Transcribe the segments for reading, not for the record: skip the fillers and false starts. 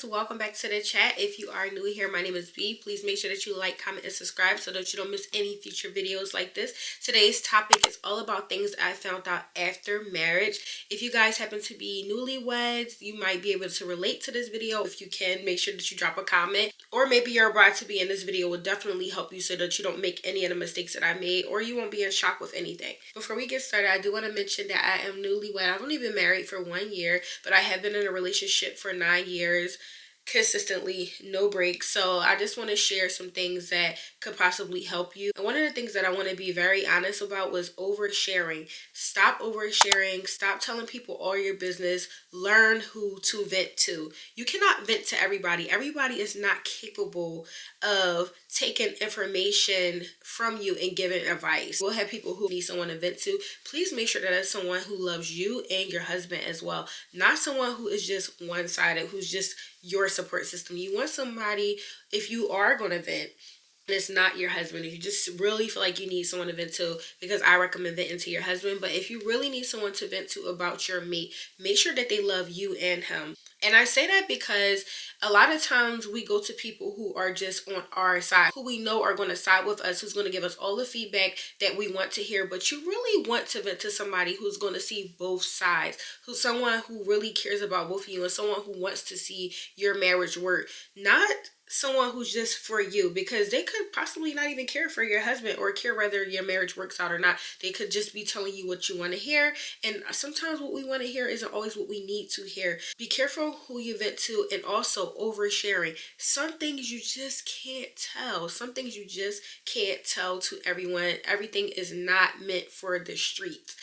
welcome back to the chat. If you are new here, my name is B. Please make sure that you like, comment, and subscribe so that you don't miss any future videos like this. Today's topic is all about things I found out after marriage. If you guys happen to be newlyweds, you might be able to relate to this video. If you can, make sure that you drop a comment, or maybe your bride to be in this video will definitely help you so that you don't make any of the mistakes that I made, or you won't be in shock with anything. Before we get started, I do want to mention that I am newlywed. I've only been married for 1 year, but I have been in a relationship for 9 years consistently, no breaks. So I just want to share some things that could possibly help you. And one of the things that I want to be very honest about was oversharing. Stop oversharing. Stop telling people all your business. Learn who to vent to. You cannot vent to everybody. Everybody is not capable of taking information from you and giving advice. We'll have people who need someone to vent to. Please make sure that it's someone who loves you and your husband as well. Not someone who is just one-sided, who's just your support system. You want somebody, if you are going to vent, and it's not your husband, if you just really feel like you need someone to vent to, because I recommend venting to your husband, but if you really need someone to vent to about your mate, make sure that they love you and him. And I say that because a lot of times we go to people who are just on our side, who we know are going to side with us, who's going to give us all the feedback that we want to hear. But you really want to vent to somebody who's going to see both sides, who's someone who really cares about both of you and someone who wants to see your marriage work. Not someone who's just for you, because they could possibly not even care for your husband or care whether your marriage works out or not. They could just be telling you what you want to hear, and sometimes what we want to hear isn't always what we need to hear. Be careful who you vent to, and also oversharing. Some things you just can't tell. Some things you just can't tell to everyone. Everything is not meant for the streets.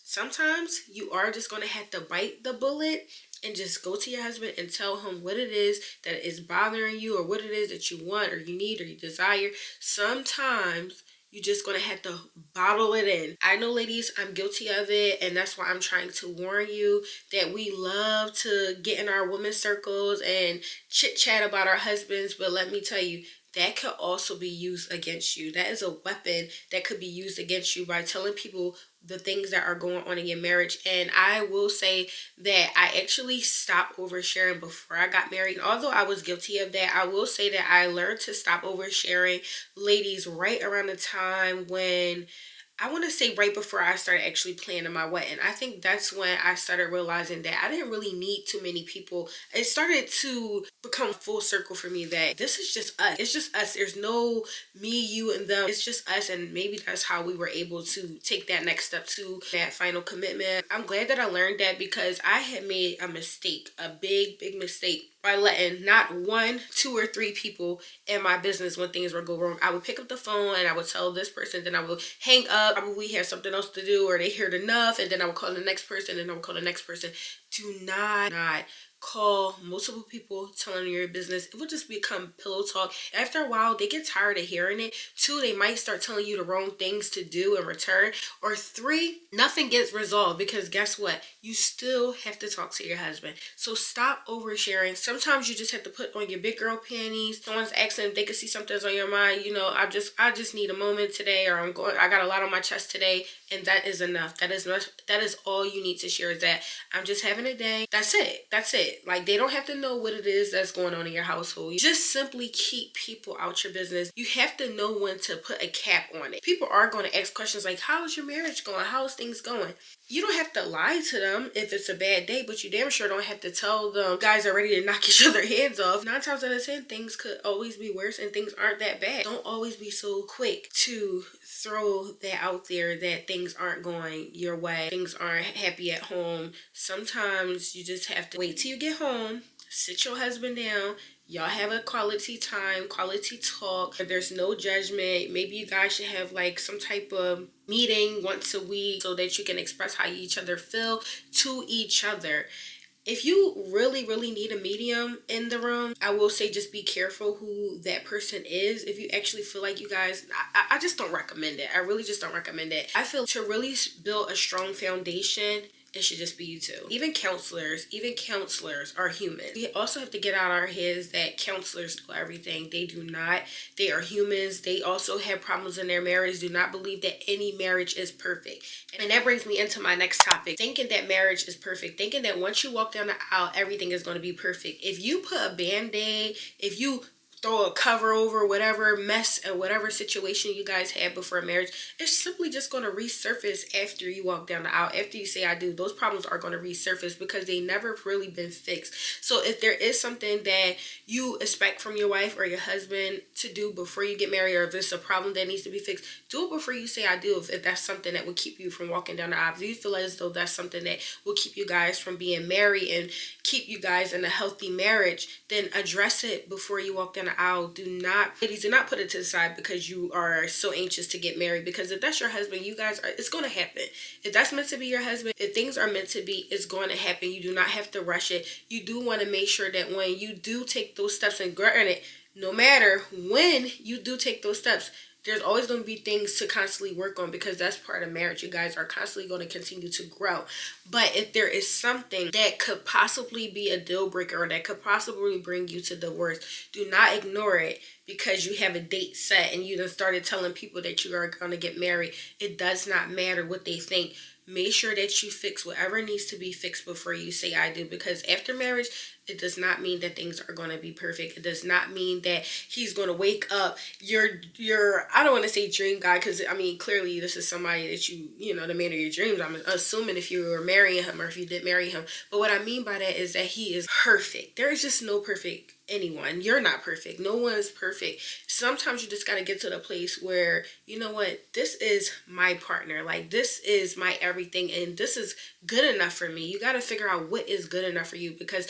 Sometimes you are just going to have to bite the bullet and just go to your husband and tell him what it is that is bothering you, or what it is that you want, or you need, or you desire. Sometimes you're just going to have to bottle it in. I know, ladies, I'm guilty of it, and that's why I'm trying to warn you that we love to get in our women's circles and chit-chat about our husbands, but let me tell you, that could also be used against you. That is a weapon that could be used against you by telling people the things that are going on in your marriage. And I will say that I actually stopped oversharing before I got married. Although I was guilty of that, I will say that I learned to stop oversharing, ladies, right around the time when, I want to say right before I started actually planning my wedding. I think that's when I started realizing that I didn't really need too many people. It started to become full circle for me that this is just us. It's just us. There's no me, you, and them. It's just us, and maybe that's how we were able to take that next step to that final commitment. I'm glad that I learned that, because I had made a mistake, a big mistake, by letting not 1, 2, or 3 people in my business when things were going wrong. I would pick up the phone and I would tell this person, then I would hang up. Probably have something else to do, or they heard enough, and then I would call the next person, and I would call the next person. Do not call multiple people telling your business. It will just become pillow talk. After a while, they get tired of hearing it. 2, they might start telling you the wrong things to do in return. Or 3, nothing gets resolved, because guess what? You still have to talk to your husband. So stop oversharing. Sometimes you just have to put on your big girl panties. Someone's asking if they could see something's on your mind. You know, I just need a moment today, or I got a lot on my chest today, and that is enough. That is all you need to share, is that I'm just having a day. That's it. Like, they don't have to know what it is that's going on in your household. You just simply keep people out your business. You have to know when to put a cap on it. People are going to ask questions like, how's your marriage going? How's things going? You don't have to lie to them if it's a bad day, but you damn sure don't have to tell them guys are ready to knock each other heads off. 9 times out of 10, things could always be worse, and things aren't that bad. Don't always be so quick to throw that out there that things aren't going your way, things aren't happy at home. Sometimes you just have to wait till you get home, sit your husband down, y'all have a quality time, quality talk. There's no judgment. Maybe you guys should have like some type of meeting once a week so that you can express how each other feel to each other. If you really need a medium in the room, I will say just be careful who that person is. If you actually feel like you guys, I just don't recommend it. I really just don't recommend it. I feel to really build a strong foundation it should just be you two. Even counselors are human. We also have to get out of our heads that counselors know everything. They do not. They are humans. They also have problems in their marriage. Do not believe that any marriage is perfect. And that brings me into my next topic. Thinking that marriage is perfect. Thinking that once you walk down the aisle, everything is going to be perfect. If you put a band-aid, if you throw a cover over whatever mess and whatever situation you guys had before marriage, it's simply just going to resurface after you walk down the aisle. After you say I do, those problems are going to resurface because they never really been fixed. So if there is something that you expect from your wife or your husband to do before you get married, or if there's a problem that needs to be fixed, do it before you say I do. If that's something that will keep you from walking down the aisle, if you feel as though that's something that will keep you guys from being married and keep you guys in a healthy marriage, then address it before you walk down the aisle. Ladies, do not put it to the side because you are so anxious to get married. Because if that's your husband, it's going to happen. If that's meant to be your husband, if things are meant to be, it's going to happen. You do not have to rush it. You do want to make sure that when you do take those steps, and granted, no matter when you do take those steps, there's always going to be things to constantly work on, because that's part of marriage. You guys are constantly going to continue to grow. But if there is something that could possibly be a deal breaker, or that could possibly bring you to divorce, do not ignore it because you have a date set and you done started telling people that you are going to get married. It does not matter what they think. Make sure that you fix whatever needs to be fixed before you say I do, because after marriage, it does not mean that things are going to be perfect. It does not mean that he's going to wake up your I don't want to say dream guy, because I mean, clearly this is somebody that you know, the man of your dreams. I'm assuming if you were marrying him, or if you did marry him. But what I mean by that is that he is perfect. There is just no perfect anyone. You're not perfect. No one is perfect. Sometimes you just got to get to the place where, you know what, this is my partner. Like, this is my everything, and this is good enough for me. You got to figure out what is good enough for you, because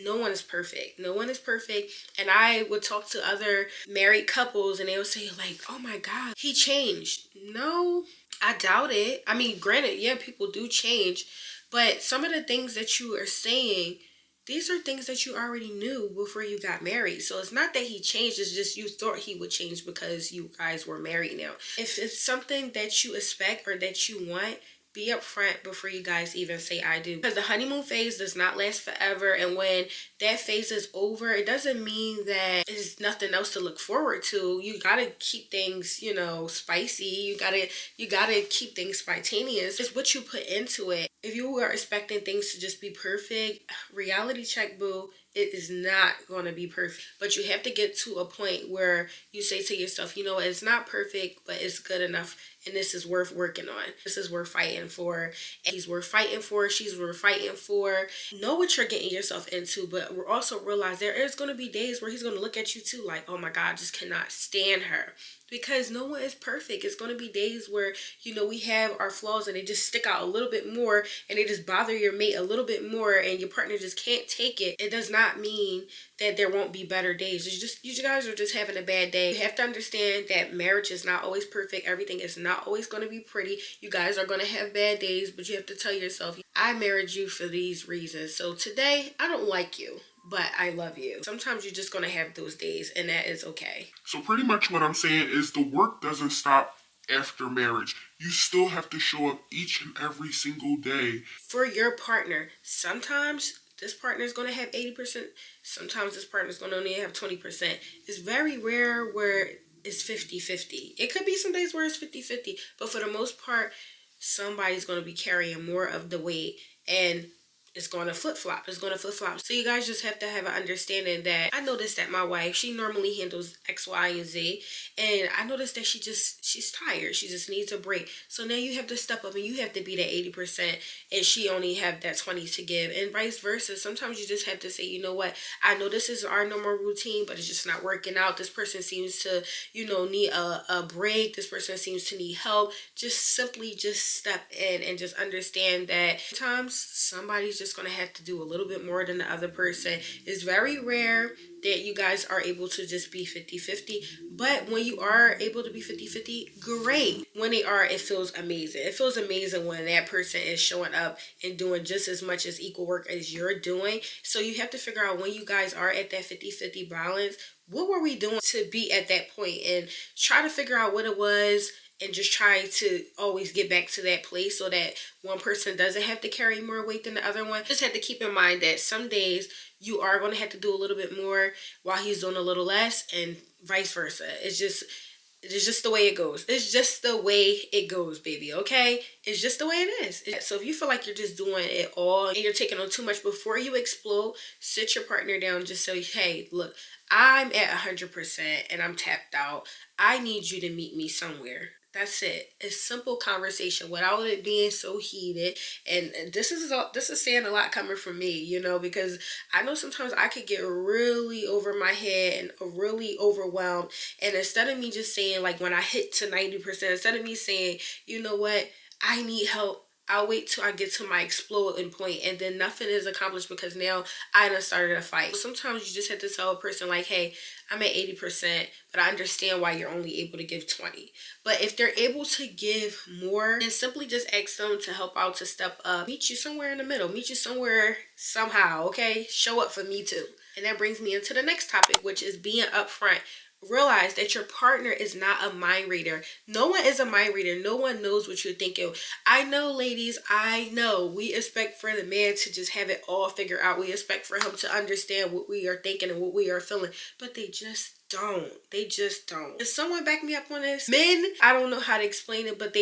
no one is perfect. No one is perfect. And I would talk to other married couples and they would say like, oh my God, he changed. No, I doubt it. I mean, granted, yeah, people do change, but some of the things that you are saying, these are things that you already knew before you got married. So it's not that he changed, it's just you thought he would change because you guys were married now. If it's something that you expect or that you want, be upfront before you guys even say I do. Because the honeymoon phase does not last forever. And when that phase is over, it doesn't mean that there's nothing else to look forward to. You gotta keep things, you know, spicy. You gotta keep things spontaneous. It's what you put into it. If you are expecting things to just be perfect, reality check, boo. It is not going to be perfect. But you have to get to a point where you say to yourself, you know, it's not perfect, but it's good enough. And this is worth working on. This is worth fighting for. And he's worth fighting for. She's worth fighting for. Know what you're getting yourself into. But we're also realize there is going to be days where he's going to look at you too like, oh my God, I just cannot stand her. Because no one is perfect. It's going to be days where, you know, we have our flaws and they just stick out a little bit more and they just bother your mate a little bit more and your partner just can't take it. It does not mean that there won't be better days. It's just, you guys are just having a bad day. You have to understand that marriage is not always perfect. Everything is not always going to be pretty. You guys are going to have bad days, but you have to tell yourself, I married you for these reasons. So today, I don't like you, but I love you. Sometimes you're just going to have those days, and that is okay. So pretty much what I'm saying is the work doesn't stop after marriage. You still have to show up each and every single day for your partner. Sometimes this partner is going to have 80%. Sometimes this partner is going to only have 20%. It's very rare where it's 50-50. It could be some days where it's 50-50, but for the most part, somebody's going to be carrying more of the weight, and it's going to flip-flop. It's going to flip-flop. So you guys just have to have an understanding that I noticed that my wife, she normally handles X, Y, and Z. And I noticed that she's tired. She just needs a break. So now you have to step up and you have to be that 80% and she only have that 20 to give. And vice versa. Sometimes you just have to say, you know what? I know this is our normal routine, but it's just not working out. This person seems to, you know, need a break. This person seems to need help. Just simply just step in and just understand that sometimes somebody's just going to have to do a little bit more than the other person. It's very rare that you guys are able to just be 50-50, but when you are able to be 50-50, great. When they are, it feels amazing. It feels amazing when that person is showing up and doing just as much as equal work as you're doing. So you have to figure out when you guys are at that 50-50 balance, what were we doing to be at that point, and try to figure out what it was and just try to always get back to that place so that one person doesn't have to carry more weight than the other one. Just have to keep in mind that some days you are going to have to do a little bit more while he's doing a little less, and vice versa. It's just the way it goes. It's just the way it goes, baby, okay? It's just the way it is. So if you feel like you're just doing it all and you're taking on too much, before you explode, sit your partner down. Just say, hey, look, I'm at 100% and I'm tapped out. I need you to meet me somewhere. That's it. It's simple conversation without it being so heated. And this is saying a lot coming from me, you know, because I know sometimes I could get really over my head and really overwhelmed. And instead of me just saying, like, when I hit to 90%, instead of me saying, you know what, I need help, I'll wait till I get to my exploding point, and then nothing is accomplished because now I done started a fight. Sometimes you just have to tell a person, like, hey, I'm at 80%, but I understand why you're only able to give 20. But if they're able to give more, then simply just ask them to help out, to step up, meet you somewhere in the middle, meet you somewhere somehow, okay? Show up for me too. And that brings me into the next topic, which is being upfront. Realize that your partner is not a mind reader. No one is a mind reader. No one knows what you're thinking. I know, ladies, I know we expect for the man to just have it all figured out. We expect for him to understand what we are thinking and what we are feeling, but they just don't. They just don't. Does someone back me up on this? Men, I don't know how to explain it, but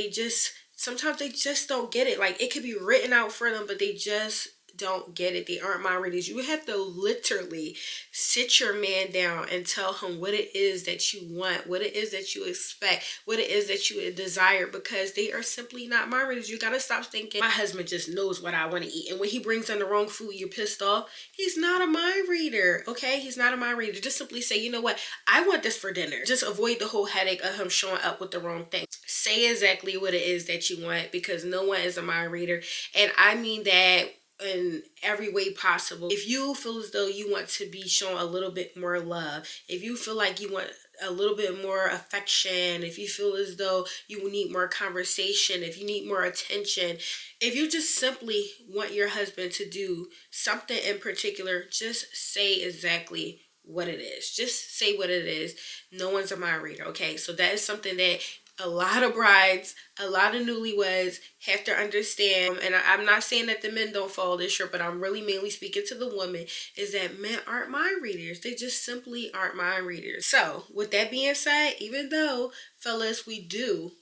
sometimes they just don't get it. Like, it could be written out for them, but they just don't get it. They aren't mind readers. You have to literally sit your man down and tell him what it is that you want, what it is that you expect, what it is that you desire, because they are simply not mind readers. You gotta stop thinking, my husband just knows what I want to eat, and when he brings in the wrong food, you're pissed off. He's not a mind reader, okay? He's not a mind reader. Just simply say, you know what, I want this for dinner. Just avoid the whole headache of him showing up with the wrong thing. Say exactly what it is that you want, because no one is a mind reader. And I mean that in every way possible. If you feel as though you want to be shown a little bit more love, if you feel like you want a little bit more affection, if you feel as though you need more conversation, if you need more attention, if you just simply want your husband to do something in particular, just say exactly what it is. Just say what it is. No one's a mind reader, okay? So that is something that a lot of brides, a lot of newlyweds have to understand. And I'm not saying that the men don't follow this short, but I'm really mainly speaking to the women, is that men aren't mind readers. They just simply aren't mind readers. So with that being said, even though, fellas, we do,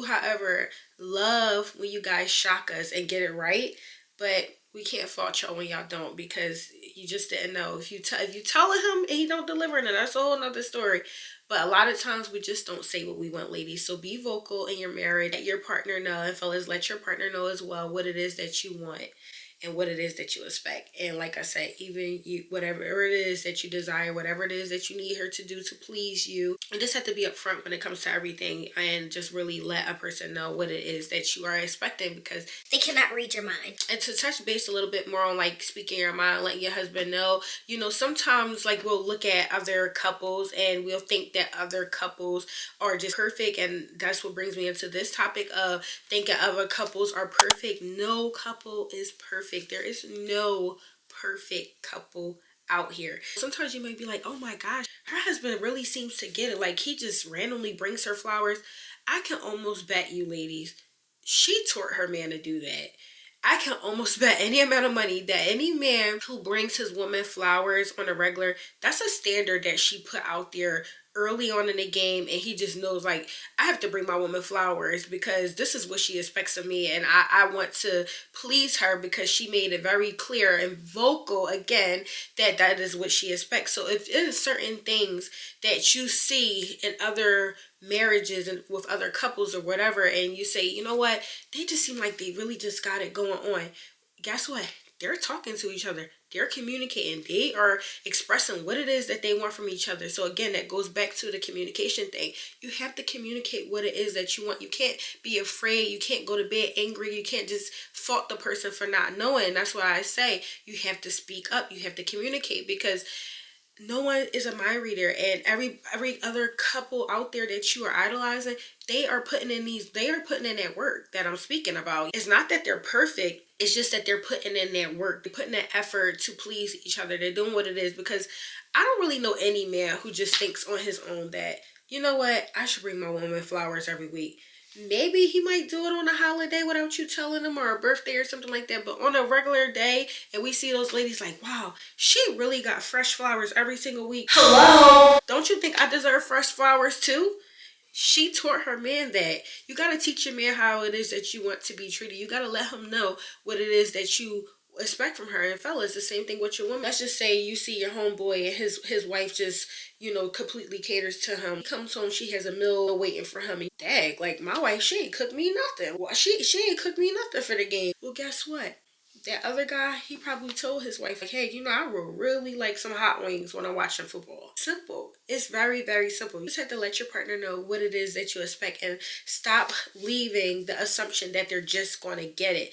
however, love when you guys shock us and get it right, but we can't fault y'all when y'all don't, because you just didn't know. If you telling him and he don't deliver, then that's a whole nother story. But a lot of times we just don't say what we want, ladies. So be vocal in your marriage. Let your partner know, and fellas, let your partner know as well what it is that you want and what it is that you expect. And like I said, even you, whatever it is that you desire, whatever it is that you need her to do to please you, you just have to be upfront when it comes to everything, and just really let a person know what it is that you are expecting, because they cannot read your mind. And to touch base a little bit more on, like, speaking your mind, letting your husband know, you know, sometimes, like, we'll look at other couples and we'll think that other couples are just perfect, and that's what brings me into this topic of thinking other couples are perfect. No couple is perfect. There is no perfect couple out here. Sometimes you might be like, oh my gosh, her husband really seems to get it. Like, he just randomly brings her flowers. I can almost bet you, ladies, she taught her man to do that. I can almost bet any amount of money that any man who brings his woman flowers on a regular, that's a standard that she put out there early on in the game, and he just knows, like, I have to bring my woman flowers because this is what she expects of me, and I want to please her because she made it very clear and vocal again that that is what she expects. So if there's certain things that you see in other marriages and with other couples or whatever, and you say, you know what, they just seem like they really just got it going on, guess what? They're talking to each other. They're communicating. They are expressing what it is that they want from each other. So again, that goes back to the communication thing. You have to communicate what it is that you want. You can't be afraid. You can't go to bed angry. You can't just fault the person for not knowing. That's why I say you have to speak up. You have to communicate, because no one is a mind reader, and every other couple out there that you are idolizing, they are putting in that work that I'm speaking about. It's not that they're perfect, it's just that they're putting in that work. They're putting that effort to please each other. They're doing what it is, because I don't really know any man who just thinks on his own that, you know what, I should bring my woman flowers every week. Maybe he might do it on a holiday without you telling him, or a birthday or something like that. But on a regular day, and we see those ladies like, wow, she really got fresh flowers every single week. Hello? Don't you think I deserve fresh flowers too? She taught her man that. You got to teach your man how it is that you want to be treated. You got to let him know what it is that you expect from her. And fellas, the same thing with your woman. Let's just say you see your homeboy and his wife just, completely caters to him. He comes home, she has a meal waiting for him. And dag, like my wife, she ain't cooked me nothing. Well, she ain't cooked me nothing for the game. Well, guess what? That other guy, he probably told his wife, like, hey, I would really like some hot wings when I'm watching football. Simple. It's very, very simple. You just have to let your partner know what it is that you expect and stop leaving the assumption that they're just going to get it.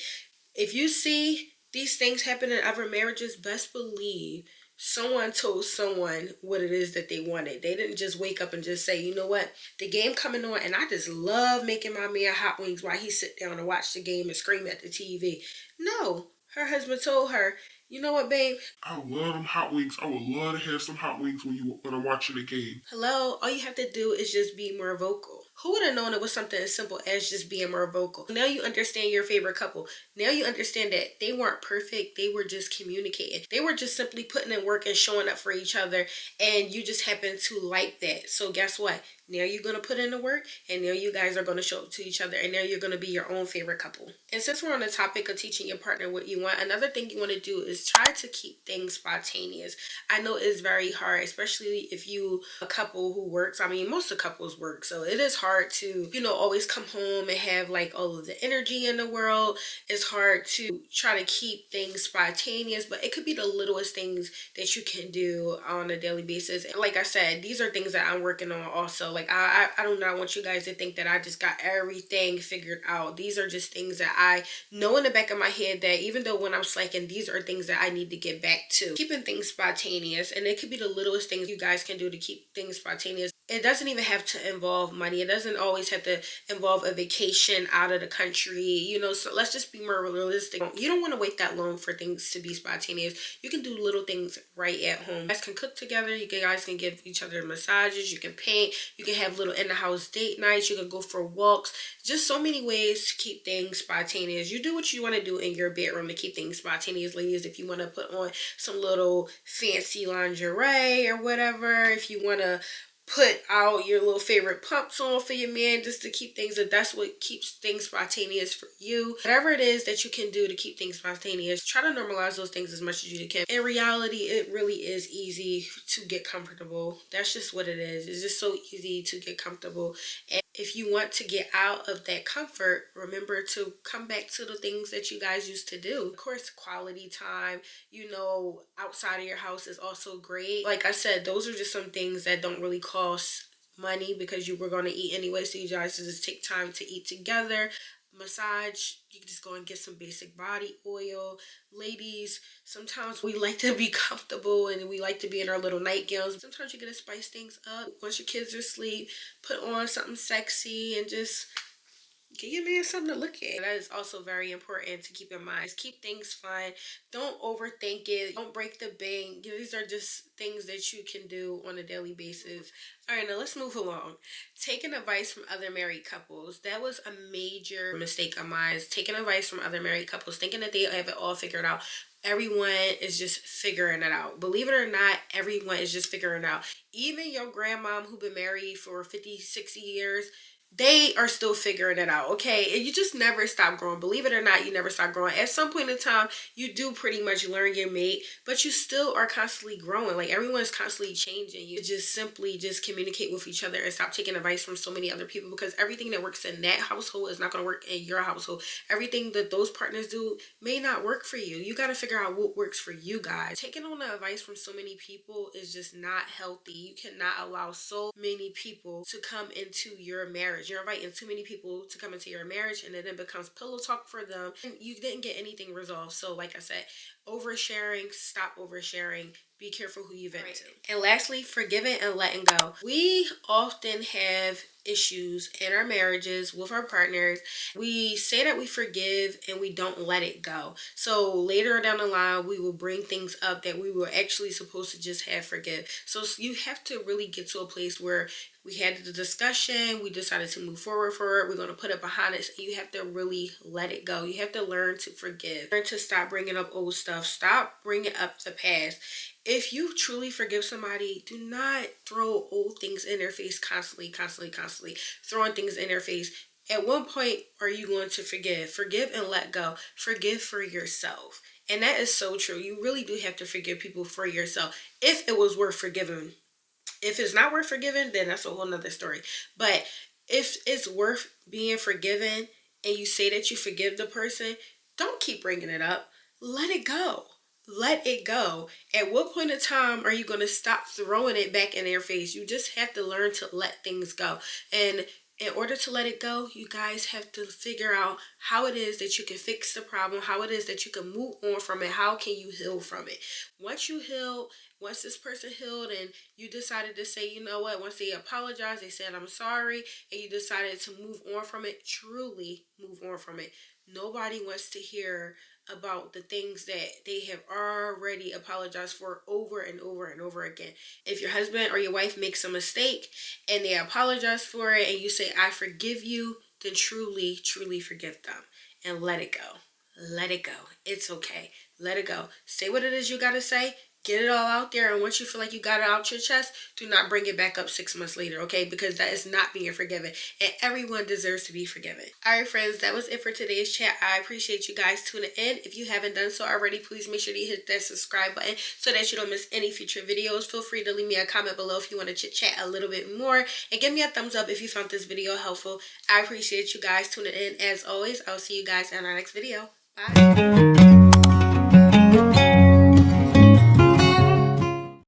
If you see these things happen in other marriages, best believe someone told someone what it is that they wanted. They didn't just wake up and just say, you know what, the game coming on and I just love making my man hot wings while he sit down and watch the game and scream at the TV. No, her husband told her, you know what, babe? I love them hot wings. I would love to have some hot wings when I'm watching the game. Hello, all you have to do is just be more vocal. Who would have known it was something as simple as just being more vocal? Now you understand your favorite couple. Now you understand that they weren't perfect. They were just communicating. They were just simply putting in work and showing up for each other. And you just happen to like that. So guess what? Now you're going to put in the work and now you guys are going to show up to each other and now you're going to be your own favorite couple. And since we're on the topic of teaching your partner what you want, another thing you want to do is try to keep things spontaneous. I know it's very hard, especially if you a couple who works. I mean, most of couples work, so it is hard to, always come home and have like all of the energy in the world. It's hard to try to keep things spontaneous, but it could be the littlest things that you can do on a daily basis. And like I said, these are things that I'm working on also. Like I do not want you guys to think that I just got everything figured out. These are just things that I know in the back of my head that even though when I'm slacking, these are things that I need to get back to. Keeping things spontaneous, and it could be the littlest things you guys can do to keep things spontaneous. It doesn't even have to involve money. It doesn't always have to involve a vacation out of the country, so let's just be more realistic. You don't want to wait that long for things to be spontaneous. You can do little things right at home. You guys can cook together. You guys can give each other massages. You can paint. You can have little in-the-house date nights. You can go for walks. Just so many ways to keep things spontaneous. You do what you want to do in your bedroom to keep things spontaneous, ladies. If you want to put on some little fancy lingerie or whatever, if you want to put out your little favorite pumps on for your man just to keep things, if that's what keeps things spontaneous for you, whatever it is that you can do to keep things spontaneous, try to normalize those things as much as you can. In reality, it really is easy to get comfortable. That's just what it is. It's just so easy to get comfortable. And if you want to get out of that comfort, remember to come back to the things that you guys used to do. Of course, quality time, outside of your house is also great. Like I said, those are just some things that don't really cost money because you were going to eat anyway. So you guys just take time to eat together. Massage, you can just go and get some basic body oil. Ladies, sometimes we like to be comfortable and we like to be in our little nightgowns. Sometimes you gotta spice things up. Once your kids are asleep, put on something sexy and just give your man something to look at. That is also very important to keep in mind. Just keep things fun. Don't overthink it. Don't break the bank. These are just things that you can do on a daily basis. All right, now let's move along. Taking advice from other married couples. That was a major mistake of mine. Taking advice from other married couples, thinking that they have it all figured out. Everyone is just figuring it out. Believe it or not, everyone is just figuring it out. Even your grandmom who been married for 50, 60 years, they are still figuring it out, okay? And you just never stop growing. Believe it or not, you never stop growing. At some point in time, you do pretty much learn your mate, but you still are constantly growing. Like, everyone is constantly changing. You just simply just communicate with each other and stop taking advice from so many other people, because everything that works in that household is not going to work in your household. Everything that those partners do may not work for you. You got to figure out what works for you guys. Taking on the advice from so many people is just not healthy. You cannot allow so many people to come into your marriage. You're inviting too many people to come into your marriage, and then it becomes pillow talk for them, and you didn't get anything resolved. So like I said, oversharing, stop oversharing. Be careful who you vent to. And lastly, forgiving and letting go. We often have issues in our marriages with our partners. We say that we forgive and we don't let it go. So later down the line, we will bring things up that we were actually supposed to just have forgive. So you have to really get to a place where we had the discussion, we decided to move forward for it, we're going to put it behind us. You have to really let it go. You have to learn to forgive, learn to stop bringing up old stuff, stop bringing up the past. If you truly forgive somebody, do not throw old things in their face constantly, throwing things in their face. At one point, are you going to forgive? Forgive and let go. Forgive for yourself. And that is so true. You really do have to forgive people for yourself if it was worth forgiving. If it's not worth forgiving, then that's a whole nother story. But if it's worth being forgiven and you say that you forgive the person, don't keep bringing it up. Let it go. Let it go. At what point in time are you going to stop throwing it back in their face? You just have to learn to let things go. And in order to let it go, you guys have to figure out how it is that you can fix the problem, how it is that you can move on from it, how can you heal from it. Once you heal, once this person healed and you decided to say, you know what, once they apologized, they said, I'm sorry, and you decided to move on from it, truly move on from it. Nobody wants to hear about the things that they have already apologized for over and over and over again. If your husband or your wife makes a mistake and they apologize for it and you say, I forgive you, then truly, truly forgive them and let it go. Let it go. It's okay. Let it go. Say what it is you got to say. Get it all out there, and once you feel like you got it out your chest, do not bring it back up 6 months later, okay? Because that is not being forgiven, and everyone deserves to be forgiven. All right, friends, that was it for today's chat. I appreciate you guys tuning in. If you haven't done so already, please make sure to hit that subscribe button so that you don't miss any future videos. Feel free to leave me a comment below if you want to chit-chat a little bit more, and give me a thumbs up if you found this video helpful. I appreciate you guys tuning in. As always, I'll see you guys in our next video. Bye.